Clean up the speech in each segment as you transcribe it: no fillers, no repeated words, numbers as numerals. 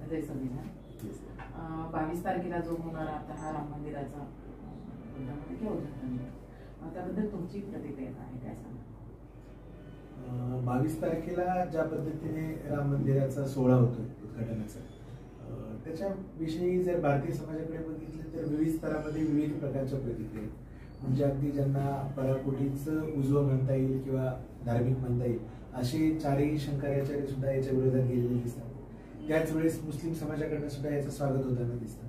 जय संविधान. 22 तारखेला जो होणार आता हा राम मंदिराचा उद्घाटन किंवा उद्घाटन त्याबद्दल तुमची प्रतिक्रिया आहे, काय सांगा? 22 तारखेला ज्या पद्धतीने राम मंदिराचा सोहळा होतोय उद्घाटनाचा, त्याच्याविषयी जर भारतीय समाजाकडे बघितलं तर विविध स्तरामध्ये विविध प्रकारच्या प्रतिक्रिया, म्हणजे अगदी ज्यांना पराकोटीचं उजवं म्हणता येईल किंवा धार्मिक म्हणता येईल असे चारही शंकराचार्य सुद्धा याच्या विरोधात गेलेले दिसतात. त्याच वेळेस मुस्लिम समाजाकडनं सुद्धा याचं स्वागत होताना दिसतं.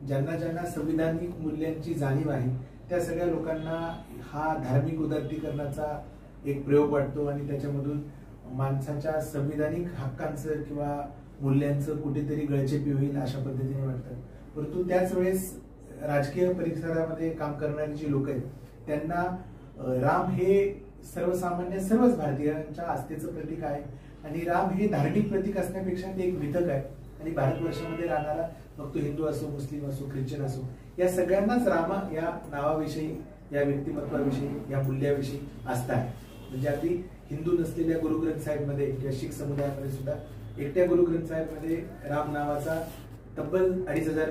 ज्यांना ज्यांना संविधानिक मूल्यांची जाणीव आहे त्या सगळ्या लोकांना हा धार्मिक उदात्तीकरणाचा एक प्रयोग वाटतो आणि त्याच्यामधून माणसाच्या संविधानिक हक्कांचं किंवा मूल्यांचं कुठेतरी गळचेपी होईल अशा पद्धतीने वाटतं. परंतु त्याच वेळेस राजकीय परिसरामध्ये काम करणारी जी लोक आहेत त्यांना राम हे सर्वसामान्य सर्वच भारतीयांच्या आस्थेचं प्रतीक आहे आणि राम हे धार्मिक प्रतीक असण्यापेक्षा ते एक विधक आहे आणि भारतवर्षामध्ये राहणारा मग तो हिंदू असो, मुस्लिम असो, ख्रिश्चन असो, या सगळ्यांनाच राम या नावाविषयी, या व्यक्तिमत्वाविषयी, या मूल्याविषयी आस्था आहे. म्हणजे अगदी हिंदू नसलेल्या गुरु ग्रंथ साहेब मध्ये किंवा शीख समुदायामध्ये सुद्धा एकट्या गुरु ग्रंथ साहेब मध्ये राम नावाचा तब्बल 2500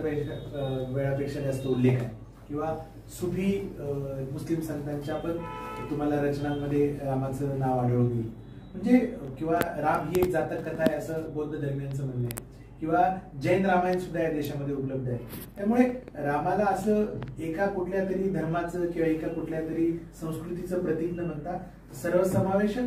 वेळापेक्षा जास्त उल्लेख आहे. किंवा सुफी मुस्लिम संतांच्या पण तुम्हाला रचनांमध्ये रामाचं नाव आढळून येईल. म्हणजे किंवा राम ही एक जातक कथा आहे असं बौद्ध धर्मियांचं म्हणणं आहे. किंवा जैन रामायण सुद्धा या देशामध्ये उपलब्ध आहे. त्यामुळे रामाला असं एका कुठल्या तरी धर्माचं किंवा एका कुठल्या तरी संस्कृतीचं प्रतीक न म्हणता सर्वसमावेशक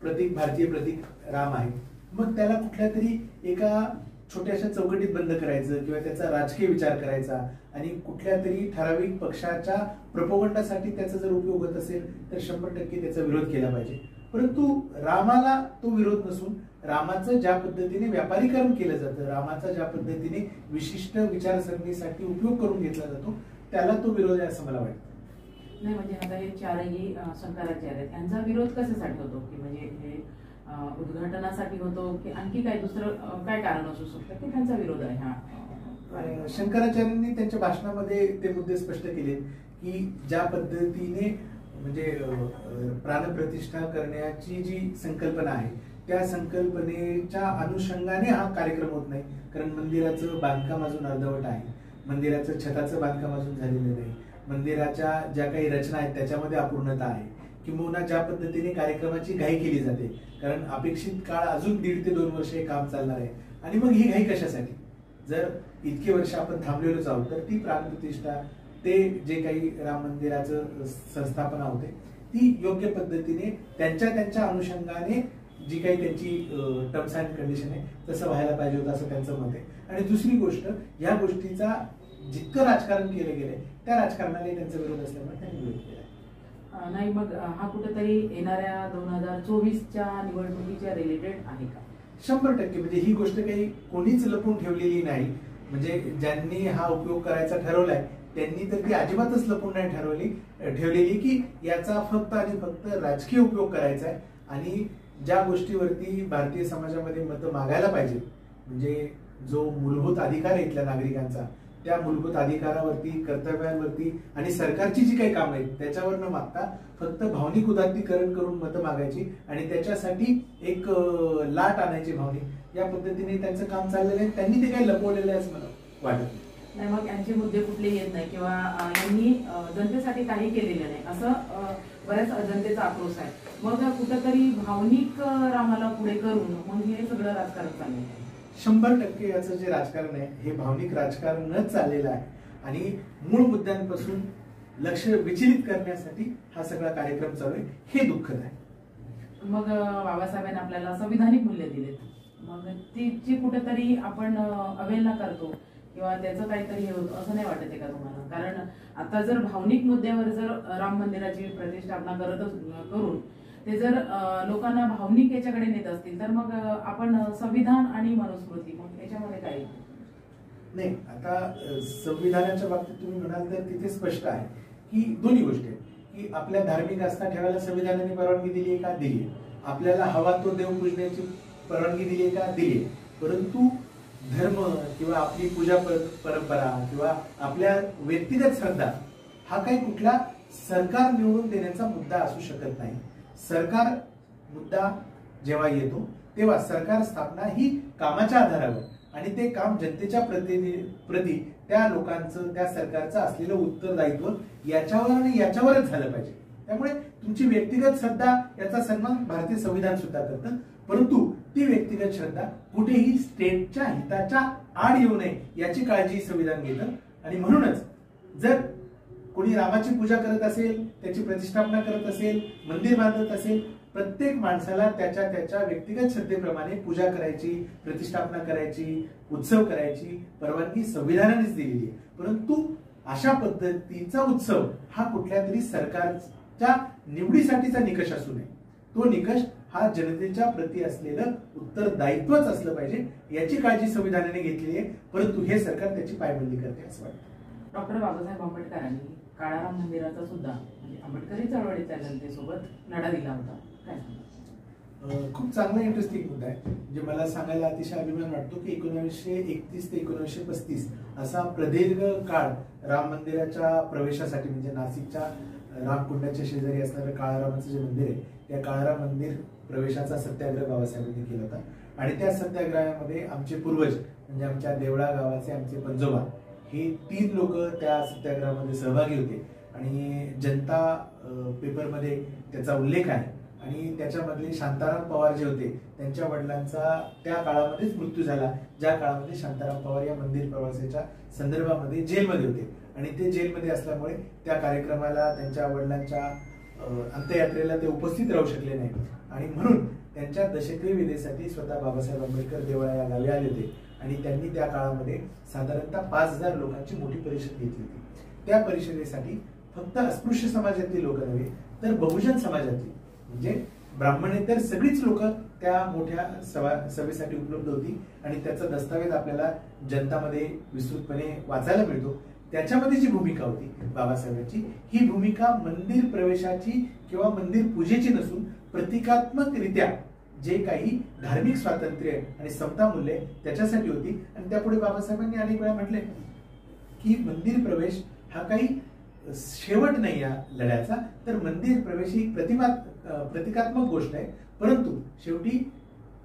प्रतीक, भारतीय प्रतीक राम आहे. मग त्याला कुठल्या तरी एका छोट्याशा चौकटीत बंद करायचं किंवा त्याचा राजकीय विचार करायचा आणि कुठल्या तरी ठराविक पक्षाच्या प्रपोगंडासाठी त्याचा जर उपयोग होत असेल तर 100% त्याचा विरोध केला पाहिजे. परंतु रामाला तो विरोध नसून रामाचं ज्या पद्धतीने व्यापारीकरण केलं जातं, रामाचा ज्या पद्धतीने विशिष्ट विचारसरणीसाठी उपयोग करून घेतला जातो त्याला तो विरोध आहे असं मला वाटतं. नाही म्हणजे आता हे चारही शंकराचार्य आहेत, यांचा विरोध कशासाठी होतो? की म्हणजे हे उद्घाटनासाठी होतो की आणखी काय दुसरं काय कारण असू शकतं की त्यांचा विरोध आहे हा? शंकराचार्यांनी त्यांच्या भाषणामध्ये ते मुद्दे स्पष्ट केले की ज्या पद्धतीने म्हणजे प्राणप्रतिष्ठा करण्याची जी संकल्पना आहे त्या संकल्पनेच्या अनुषंगाने हा कार्यक्रम होत नाही. कारण मंदिराचं बांधकाम अजून अर्धवट आहे, मंदिराचं छताचं बांधकाम अजून झालेलं नाही, मंदिराच्या ज्या काही रचना आहेत त्याच्यामध्ये अपूर्णता आहे, किंवा ज्या पद्धतीने कार्यक्रमाची घाई केली जाते. कारण अपेक्षित काळ अजून 1.5 ते 2 वर्ष हे काम चालणार आहे आणि मग ही घाई कशासाठी? जर इतके वर्ष आपण थांबलेलोच आहोत तर ती प्राणप्रतिष्ठा, ते जे काही राम मंदिराचं संस्थापना होते ती योग्य पद्धतीने त्यांच्या अनुषंगाने जी काही त्यांची टर्म्स अँड कंडिशन आहे तसं व्हायला पाहिजे होतं असं त्यांचं मत आहे. आणि दुसरी गोष्ट, या गोष्टीचा जितकं राजकारण केलं गेलंय त्या राजकारणाला त्यांचा विरोध असल्यामुळे त्यांनी विरोध केला. नाही मग हा कुठेतरी येणाऱ्या 2024च्या निवडणुकीच्या रिलेटेड आहे का? 100% म्हणजे ही गोष्ट काही कोणीच लपून ठेवलेली नाही. म्हणजे ज्यांनी हा उपयोग करायचा ठरवलाय त्यांनी तर ती अजिबातच लपून नाही ठेवलेली की याचा फक्त आणि फक्त राजकीय उपयोग करायचा आहे. आणि ज्या गोष्टीवरती भारतीय समाजामध्ये मतं मागायला पाहिजे, म्हणजे जो मूलभूत अधिकार आहे इथल्या नागरिकांचा, त्या मूलभूत अधिकारावरती, कर्तव्यांवरती आणि सरकारची जी काही कामं आहेत त्याच्यावर न मागता फक्त भावनिक उदात्तीकरण करून मतं मागायची आणि त्याच्यासाठी एक लाट आणायची भावनिक, या पद्धतीने त्यांचं काम चाललेलं आहे. त्यांनी ते काही लपवलेलं आहे असं मला वाटत नाही. मग यांचे मुद्दे कुठले येत नाही किंवा यांनी जनतेसाठी काही केलेलं नाही असं बऱ्याच जनतेचा आक्रोश आहे. मग कुठेतरी भावनिक रामाला पुढे करून मग हे सगळं राजकारण चाललेलं आहे. 100% याचं जे राजकारण आहे हे भावनिक राजकारणच चाललेलं आहे आणि मूळ मुद्द्यांपासून लक्ष विचलित करण्यासाठी हा सगळा कार्यक्रम चालू आहे, हे दुःखद आहे. मग बाबासाहेबांनी आपल्याला संविधानिक मूल्य दिलेत, मग ती कुठेतरी आपण अवहेलना करतो किंवा त्याचं काहीतरी हे होतं असं नाही वाटत आहे का तुम्हाला? कारण आता जर भावनिक मुद्द्यावर जर राम मंदिराची प्रतिष्ठापना करून ते जर लोकांना भावनिक याच्याकडे नेत असतील तर मग आपण संविधान आणि मनुस्मृती मग याच्यामध्ये काय? नाही, आता संविधानाच्या बाबतीत तुम्ही म्हणाल तर तिथे स्पष्ट आहे की दोन्ही गोष्टी आहेत की आपल्या धार्मिक आस्था ठेवायला संविधानाने परवानगी दिली आहे का? दिली आहे. आपल्याला हवा तो देव पूजण्याची परवानगी दिली आहे का? दिली आहे. परंतु धर्म किंवा आपली पूजा परंपरा किंवा आपल्या व्यक्तिगत श्रद्धा हा काही कुठला सरकार निवडून देण्याचा मुद्दा असू शकत नाही. सरकार मुद्दा जेव्हा येतो तेव्हा सरकार स्थापना ही कामाच्या आधारावर आणि ते काम जनतेच्या प्रति त्या लोकांचं, त्या सरकारचं असलेलं उत्तरदायित्व याच्यावर आणि याच्यावरच झालं पाहिजे. त्यामुळे तुमची व्यक्तिगत श्रद्धा याचा सन्मान भारतीय संविधान सुद्धा करतं, परंतु ती व्यक्तिगत श्रद्धा कुठेही स्टेटच्या हिताच्या आड येऊ नये याची काळजी संविधान घेतं. आणि म्हणूनच जर कोणी रामाची पूजा करत असेल, त्याची प्रतिष्ठापना करत असेल, मंदिर बांधत असेल, प्रत्येक माणसाला त्याच्या त्याच्या व्यक्तिगत श्रद्धेप्रमाणे पूजा करायची, प्रतिष्ठापना करायची, उत्सव करायची परवानगी संविधानानेच दिलेली आहे. परंतु अशा पद्धतीचा उत्सव हा कुठल्या तरी सरकारच्या निवडीसाठीचा निकष असू नये. तो निकष हा जनतेच्या प्रती असलेलं उत्तरदायित्वच असलं पाहिजे याची काळजी संविधानाने घेतलेली आहे. परंतु हे सरकार त्याची पायबंदी करते असं वाटतं. डॉक्टर बाबासाहेब आंबेडकरांनी काळाराम मंदिराचा सुद्धा म्हणजे आंबेडकरी चळवळीच्या जनतेसोबत लढा दिला होता, काय सांगा? खूप चांगला इंटरेस्टिंग मुद्दा आहे. म्हणजे मला सांगायला अतिशय अभिमान वाटतो की 1931 ते 1935 असा प्रदीर्घ काळ राम मंदिराच्या प्रवेशासाठी, म्हणजे नाशिकच्या रामकुंडाच्या शेजारी असणारं काळारामाचं जे मंदिर आहे त्या काळाराम मंदिर प्रवेशाचा सत्याग्रह बाबासाहेबांनी केला होता. आणि त्या सत्याग्रहामध्ये आमचे पूर्वज म्हणजे आमच्या देवळा गावाचे आमचे पंजोबा हे 3 लोक त्या सत्याग्रहामध्ये सहभागी होते. आणि जनता पेपरमध्ये त्याचा उल्लेख आहे. आणि त्याच्यामधले शांताराम पवार जे होते त्यांच्या वडिलांचा त्या काळामध्येच मृत्यू झाला, ज्या काळामध्ये शांताराम पवार या मंदिर प्रवासाच्या संदर्भामध्ये जेलमध्ये होते. आणि ते जेलमध्ये असल्यामुळे त्या कार्यक्रमाला, त्यांच्या वडिलांच्या अंत्ययात्रेला ते उपस्थित राहू शकले नाही. आणि म्हणून त्यांच्या दशक्रिय विधेसाठी स्वतः बाबासाहेब आंबेडकर देवळा या गावी आले होते. आणि त्यांनी त्या काळामध्ये साधारणतः 5000 लोकांची मोठी परिषद घेतली होती. त्या परिषदेसाठी फक्त अस्पृश्य समाजातली लोक नव्हे तर बहुजन समाजातली म्हणजे ब्राह्मणेतर सगळीच लोक त्या मोठ्या सभेसाठी उपलब्ध होती. आणि त्याचा दस्तावेज आपल्याला जनतामध्ये विस्तृतपणे वाचायला मिळतो. त्याच्यामध्ये जी भूमिका होती बाबासाहेबांची, ही भूमिका मंदिर प्रवेशाची किंवा मंदिर पूजेची नसून प्रतिकात्मकरित्या जे काही धार्मिक स्वातंत्र्य आणि समता मूल्य त्याच्यासाठी होती. आणि त्यापुढे बाबासाहेबांनी अनेक वेळा म्हटले की मंदिर प्रवेश हा काही शेवट नाही या लढ्याचा, तर मंदिर प्रवेश ही प्रतिकात्मक गोष्ट आहे. परंतु शेवटी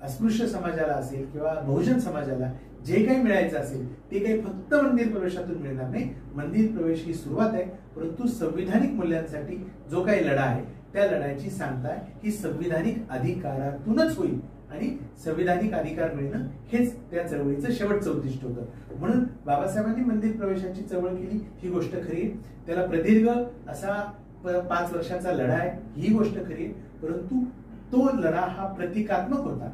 अस्पृश्य समाजाला असेल किंवा बहुजन समाजाला जे काही मिळायचं असेल ते काही फक्त मंदिर प्रवेशातून मिळणार नाही. मंदिर प्रवेश ही सुरुवात आहे, परंतु संविधानिक मूल्यांसाठी जो काही लढा आहे त्या लढाईची सांगता ही संविधानिक अधिकारातूनच होईल. आणि संविधानिक अधिकार मिळणं हेच त्या चळवळीचं शेवटचं उद्दिष्ट होतं. म्हणून बाबासाहेबांनी मंदिर प्रवेशाची चळवळ केली ही गोष्ट खरी आहे. त्याला प्रदीर्घ असा 5 वर्षाचा लढा आहे ही गोष्ट खरी आहे. परंतु तो लढा हा प्रतिकात्मक होता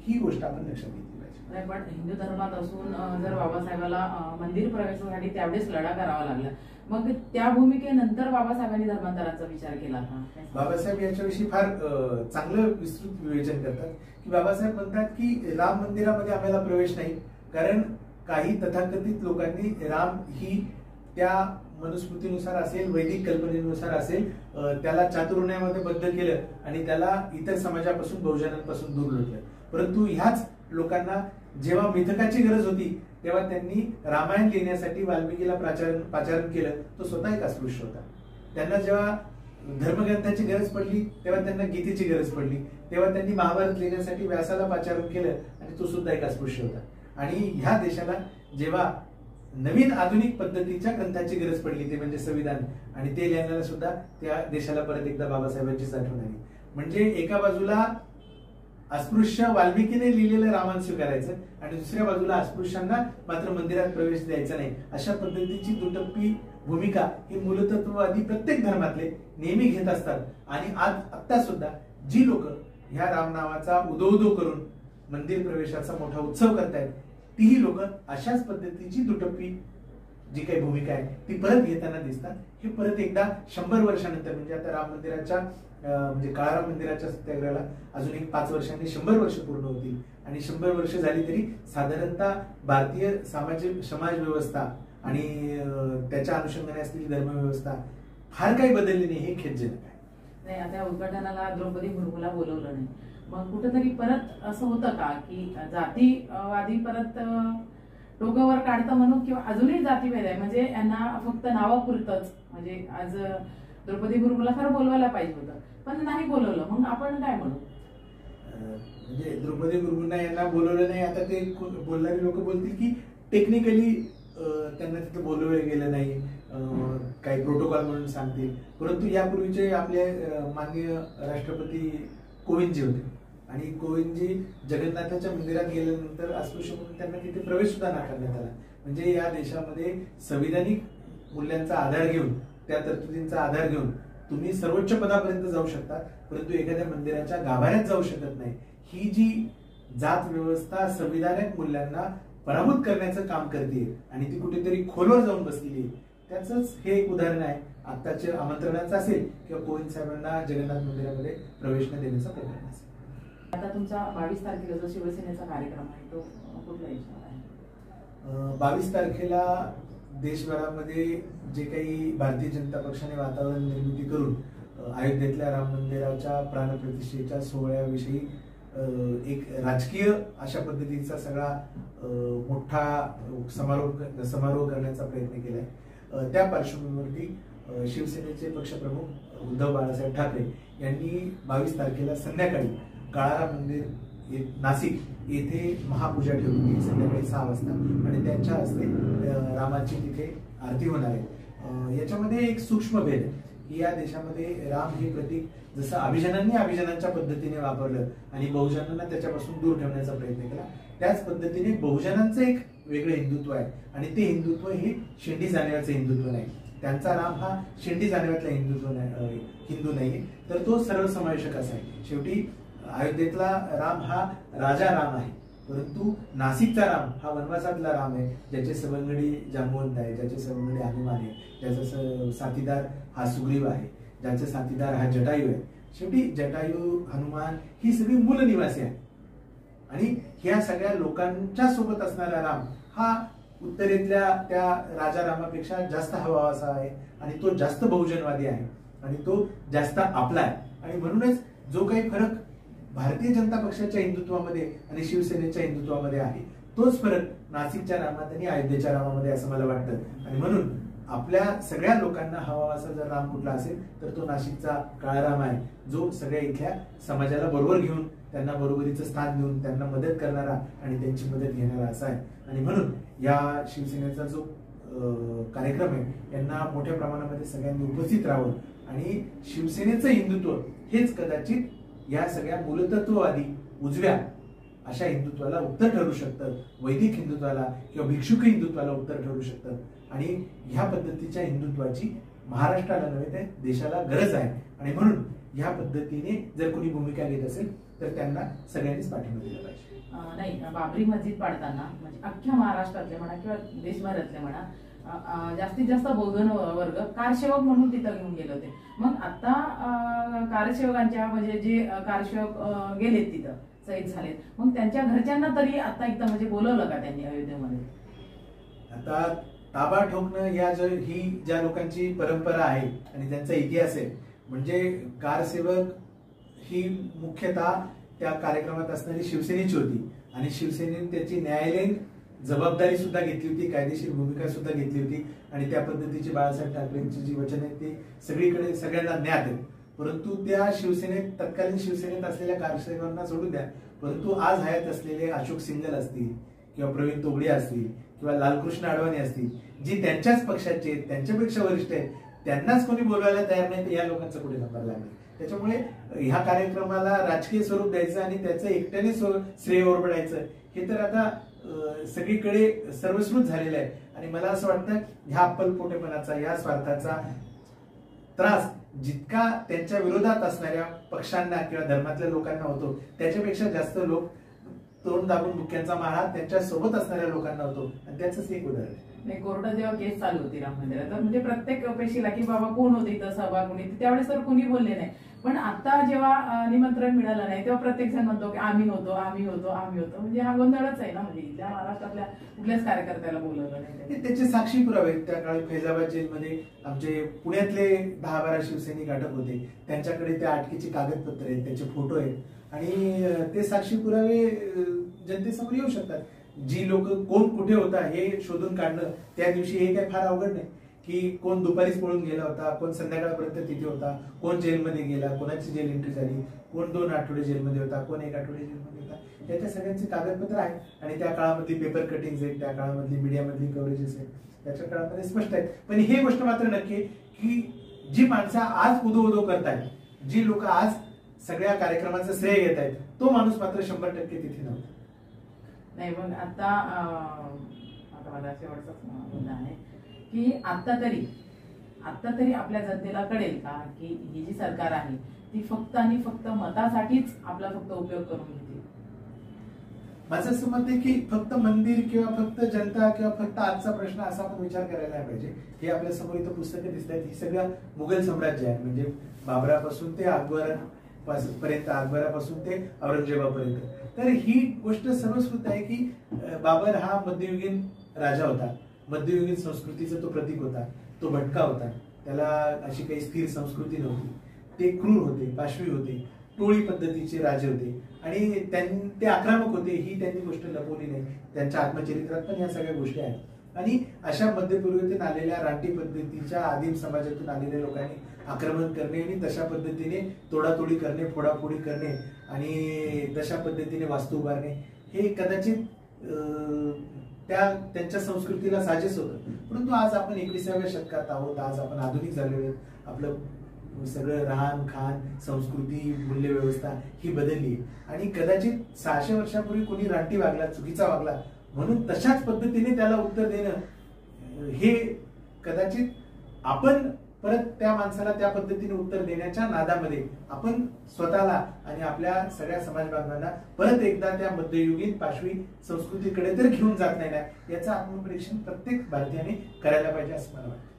ही गोष्ट आपण लक्षात घेतली पाहिजे. पण हिंदू धर्मात असून जर बाबासाहेबाला मंदिर प्रवेशासाठी त्यावेळेस लढा करावा लागला, मग त्या भूमिकेनंतर बाबासाहेबांनी धर्मांतराचा विचार केला का? बाबासाहेब याच्याविषयी फार चांगलं विस्तृत विवेचन करतात की बाबासाहेब म्हणतात की राम मंदिरामध्ये आम्हाला प्रवेश नाही, कारण काही तथाकथित लोकांनी राम ही त्या मनुस्मृतीनुसार असेल, वैदिक कल्पनेनुसार असेल, त्याला चातुर्ण्यामध्ये बद्ध केलं आणि त्याला इतर समाजापासून, बहुजनांपासून दूर लोटलं. परंतु ह्याच लोकांना जेव्हा मिथकाची गरज होती तेव्हा त्यांनी रामायण लिहिण्यासाठी वाल्मिकीला पाचारण केलं. तो स्वतः एक अस्पृश्य होता. त्यांना जेव्हा धर्मग्रंथाची गरज पडली तेव्हा त्यांना गीतेची गरज पडली, तेव्हा त्यांनी महाभारत लिहिण्यासाठी व्यासाला पाचारण केलं आणि तो सुद्धा एक अस्पृश्य होता. आणि ह्या देशाला जेव्हा नवीन आधुनिक पद्धतीच्या ग्रंथाची गरज पडली ते म्हणजे संविधान, आणि ते लिहायला सुद्धा त्या देशाला परत एकदा बाबासाहेबांचीच आठवण आली. म्हणजे एका बाजूला अस्पृश्य वाल्मिकीने लिहिलेलं रामायण स्वीकारायचं आणि दुसऱ्या बाजूला अस्पृश्यांना मात्र मंदिरात प्रवेश द्यायचा नाही, अशा पद्धतीची दुटप्पी भूमिका ही मूलतत्ववादी प्रत्येक धर्मातले नेहमी घेत असतात. आणि आता सुद्धा जी लोक ह्या राम नावाचा उदो करून मंदिर प्रवेशाचा मोठा उत्सव करतायत तीही लोक अशाच पद्धतीची दुटप्पी जी काही भूमिका आहे ती परत घेताना दिसतात. हे परत एकदा 100 वर्षानंतर म्हणजे आता राम मंदिराच्या म्हणजे काळाराम मंदिराच्या सत्याग्रहाला अजून एक 5 वर्षांनी 100 वर्ष पूर्ण होतील. आणि 100 वर्ष झाली तरी साधारणतः भारतीय समाज व्यवस्था आणि त्याच्या अनुषंगाने असलेली धर्मव्यवस्था फार काही बदलली नाही हे खेदजनक आहे. नाही, आता उद्घाटनाला द्रौपदी मुर्मूला बोलवलं नाही, मग कुठेतरी परत असं होतं का की जातीवादी परत डोक्यावर काढतं म्हणून, किंवा अजूनही जातीभेद आहे म्हणजे यांना फक्त नावापुरतच, म्हणजे आज द्रौपदी मुर्मूला खरं बोलवायला पाहिजे होतं पण नाही बोलवलं, मग आपण काय म्हणू? म्हणजे द्रौपदी मुर्मूंना यांना बोलवलं नाही. आता ते बोलणारे लोक बोलतील की टेक्निकली त्यांना तिथं बोलवलं गेलं नाही, काही प्रोटोकॉल म्हणून सांगतील. परंतु यापूर्वीचे आपले माननीय राष्ट्रपती कोविंदजी होते आणि कोविंदजी जगन्नाथाच्या मंदिरात गेल्यानंतर अस्पृश्य म्हणून त्यांना तिथे प्रवेश सुद्धा नाकारण्यात आला. म्हणजे या देशामध्ये संविधानिक मूल्यांचा आधार घेऊन, त्या तरतुदींचा आधार घेऊन तुम्ही सर्वोच्च पदापर्यंत जाऊ शकता, परंतु एखाद्या मंदिराच्या गाभाऱ्यात जाऊ शकत नाही. ही जी जात व्यवस्था संविधानिक मूल्यांना पराभूत करण्याचं काम करते आणि ती कुठेतरी खोलवर जाऊन बसलेली आहे. त्याचंच हे एक उदाहरण आहे. आत्ताचे आमंत्रणाचं असेल किंवा कोविंद साहेबांना जगन्नाथ मंदिरामध्ये प्रवेश न देण्याचा प्रकरण असेल. आता तुमचा 22 तारखेला जो शिवसेनेचा कार्यक्रम आहे तो कुठल्या विषयावर आहे? 22 तारखेला देशभरामध्ये जे काही भारतीय जनता पक्षाने वातावरण निर्मिती करून अयोध्येतल्या राम मंदिराच्या प्राणप्रतिष्ठेच्या सोहळ्याविषयी एक राजकीय अशा पद्धतीचा सगळा मोठा समारोह करण्याचा प्रयत्न केलाय. त्या पार्श्वभूमीवरती शिवसेनेचे पक्षप्रमुख उद्धव बाळासाहेब ठाकरे यांनी 22 तारखेला संध्याकाळी काळाराम मंदिर नाशिक येथे महापूजा ठेवली संध्याकाळी 6 वाजता आणि त्यांच्या हस्ते रामाची तिथे आरती होणार आहे. याच्यामध्ये एक सूक्ष्म भेद आहे की या देशामध्ये राम हे प्रतीक जसं अभिजनांच्या पद्धतीने वापरलं आणि बहुजनांना त्याच्यापासून दूर ठेवण्याचा प्रयत्न केला, त्याच पद्धतीने बहुजनांचं एक वेगळं हिंदुत्व आहे आणि ते हिंदुत्व हे शेंडी जाणव्याचं हिंदुत्व नाही. त्यांचा राम हा शेंडी जाणव्यातला हिंदू नाही, तर तो सर्वसमावेशक असा आहे. शेवटी अयोध्येतला राम हा राजा राम आहे, परंतु नाशिकचा राम हा वनवासातला राम आहे, ज्याचे सवंगडी जांबवंत आहे, ज्याचे सवंगडी हनुमान आहे, ज्याचा साथीदार हा सुग्रीव आहे, ज्याचा साथीदार हा जटायू आहे. शेवटी जटायू हनुमान ही सगळी मूल निवासी आहे आणि ह्या सगळ्या लोकांच्या सोबत असणारा राम हा उत्तरेतल्या त्या राजा रामापेक्षा जास्त हवा असा आहे आणि तो जास्त बहुजनवादी आहे आणि तो जास्त आपला आहे. आणि म्हणूनच जो काही फरक भारतीय जनता पक्षाच्या हिंदुत्वामध्ये आणि शिवसेनेच्या हिंदुत्वामध्ये आहे, तोच फरक नाशिकच्या रामात आणि अयोध्येच्या रामामध्ये असं मला वाटतं. आणि म्हणून आपल्या सगळ्या लोकांना हवा असा जर राम कुठला असेल तर तो नाशिकचा काळाराम आहे, जो सगळ्या इथल्या समाजाला बरोबर घेऊन त्यांना बरोबरीचं स्थान देऊन त्यांना मदत करणारा आणि त्यांची मदत घेणारा असा आहे. आणि म्हणून या शिवसेनेचा जो कार्यक्रम आहे यांना मोठ्या प्रमाणामध्ये सगळ्यांनी उपस्थित राहावं आणि शिवसेनेचं हिंदुत्व हेच कदाचित या सगळ्या मूलतत्ववादी उजव्या अशा हिंदुत्वाला उत्तर ठरू शकतं, वैदिक हिंदुत्वाला किंवा भिक्षुकी हिंदुत्वाला उत्तर ठरू शकतं. आणि ह्या पद्धतीच्या हिंदुत्वाची महाराष्ट्राला नव्हे तर देशाला गरज आहे. आणि म्हणून ह्या पद्धतीने जर कोणी भूमिका घेत असेल तर त्यांना सगळ्यांनीच पाठिंबा दिला पाहिजे. नाही, बाबरी मस्जिद पाडताना म्हणजे अख्ख्या महाराष्ट्रातले म्हणा किंवा देशभरातले म्हणा जास्तीत जास्त बहुजन वर्ग कारसेवक म्हणून तिथं घेऊन गेले होते. मग आता कारसेवकांच्या म्हणजे जे कारसेवक गेलेत तिथं शहीद झालेत, मग त्यांच्या घरच्यांना तरी आता एकदा म्हणजे बोलवलं का त्यांनी अयोध्येमध्ये? आता ताबा ठोकणं ही ज्या लोकांची परंपरा आहे आणि त्यांचा इतिहास आहे, म्हणजे कारसेवक ही मुख्यतः त्या कार्यक्रमात असणारी शिवसेनेची होती आणि शिवसेनेने त्याची न्यायालयीन जबाबदारी सुद्धा घेतली होती, कायदेशीर भूमिका सुद्धा घेतली होती आणि त्या पद्धतीची बाळासाहेब ठाकरेंची जी वचन आहेत ती सगळीकडे सगळ्यांना ज्ञात आहेत. परंतु त्या शिवसेनेत तत्कालीन शिवसेनेत असलेल्या कारसेवकांना सोडून द्या, परंतु आज हयात असलेले अशोक सिंगल असतील किंवा प्रवीण तोगडे असतील किंवा लालकृष्ण अडवाणी असतील, जी त्यांच्याच पक्षाचे आहेत, त्यांच्यापेक्षा वरिष्ठ आहेत, त्यांनाच कोणी बोलवायला तयार नाही, तर या लोकांचा कुठे नंबर लागेल? त्याच्यामुळे ह्या कार्यक्रमाला राजकीय स्वरूप द्यायचं आणि त्याचं एकट्याने श्रेय ओरबडायचं हे तर आता सगळीकडे सर्वश्रुत झालेलं आहे. आणि मला असं वाटतं ह्या अप्पलपोटेपणाचा, ह्या स्वार्थाचा त्रास जितका त्यांच्या विरोधात असणाऱ्या पक्षांना किंवा धर्मातल्या लोकांना होतो, त्याच्यापेक्षा जास्त लोक तोंड दाबून मुख्यांचा मारा त्यांच्या सोबत असणाऱ्या लोकांना होतो. आणि त्याच एक उदाहरण आहे. नाही, कोर्टात जेव्हा केस चालू होती राम मंदिरात तर म्हणजे प्रत्येक पेशीला की बाबा कोण होते इथं सहभाग कोणी, त्यावेळेस तर कोणी बोलले नाही. पण आता जेव्हा निमंत्रण मिळालं नाही तेव्हा प्रत्येक जण म्हणतो की आम्ही होतो आम्ही होतो आम्ही होतो. म्हणजे हा गोंधळच आहे ना. म्हणजे इथल्या महाराष्ट्रातल्या कुठल्याच कार्यकर्त्याला बोलवलं नाही. त्याचे साक्षी पुरावे आहेत. त्या काळी फैजाबाद जेलमध्ये आमचे पुण्यातले 10-12 शिवसैनिक अटक होते, त्यांच्याकडे त्या अटकेची कागदपत्र आहेत, त्याचे फोटो आहेत आणि ते साक्षी पुरावे जनतेसमोर येऊ शकतात. जी लोक कोण कुठे होता हे शोधून काढणं त्या दिवशी हे काही फार अवघड नाही. की कोण दुपारीच पळून गेला होता, कोण संध्याकाळपर्यंत तिथे होता, कोण जेलमध्ये गेला, कोणाची जेल एंट्री झाली, कोण 2 आठवडे जेलमध्ये होता, कोण 1 आठवडे जेलमध्ये होता, त्याच्या सगळ्यांचे कागदपत्र आहेत आणि त्या काळामधली पेपर कटिंग्स आहेत, त्या काळामधली मीडियामधली कव्हरेजेस आहेत, त्याच्या काळामध्ये स्पष्ट आहेत. पण हे गोष्ट मात्र नक्की आहे की जी माणसं आज उदो करतायत, जी लोक आज सगळ्या कार्यक्रमाचं श्रेय घेत आहेत, तो माणूस मात्र 100% तिथे नव्हता. नाही, मग आता मला शेवटचाच मुद्दा आहे की आता तरी आपल्या जनतेला कळेल का की ही जी सरकार आहे ती फक्त आणि फक्त मतासाठीच आपला फक्त उपयोग करून घेते. माझं असं मत आहे की फक्त मंदिर किंवा फक्त जनता किंवा फक्त आजचा प्रश्न असा आपण विचार करायला नाही पाहिजे. हे आपल्या समोर इथं पुस्तकं दिसत आहेत, ही सगळं मुघल साम्राज्य आहे, म्हणजे बाबरापासून ते अकबरापासून ते औरंगजेबापर्यंत. तर ही गोष्ट सर्वश्रुत आहे की बाबर हा मध्ययुगीन राजा होता, मध्ययुगीन संस्कृतीचा तो प्रतीक होता, तो भटका होता, त्याला अशी काही स्थिर संस्कृती नव्हती, ते क्रूर होते, पाशवी होते, टोळी पद्धतीचे राजे होते आणि ते आक्रमक होते. ही त्यांनी गोष्ट लपवली नाही, त्यांच्या आत्मचरित्रात पण या सगळ्या गोष्टी आहेत. आणि अशा मध्यपूर्वेतून आलेल्या रानटी पद्धतीच्या आदिम समाजातून आलेल्या लोकांनी आक्रमण करणे आणि तशा पद्धतीने तोडातोडी करणे, फोडाफोडी करणे आणि तशा पद्धतीने वास्तू उभारणे हे कदाचित त्यांच्या संस्कृतीला साजेस होतं. परंतु आज आपण 21व्या शतकात आहोत, आज आपण आधुनिक झालेलो आहोत, आपलं सगळं राहण खान संस्कृती मूल्य व्यवस्था ही बदलली आणि कदाचित 600 वर्षापूर्वी कोणी रानटी वागला, चुकीचा वागला म्हणून तशाच पद्धतीने त्याला उत्तर देणं हे कदाचित आपण परत त्या माणसाला त्या पद्धतीने उत्तर देण्याच्या नादामध्ये आपण स्वतःला आणि आपल्या सगळ्या समाज बांधवांना परत एकदा त्या मध्ययुगीन पाशवी संस्कृतीकडे तर घेऊन जात नाही ना, याचं आत्मपरीक्षण प्रत्येक भारतीयाने करायला पाहिजे असं मला वाटतं.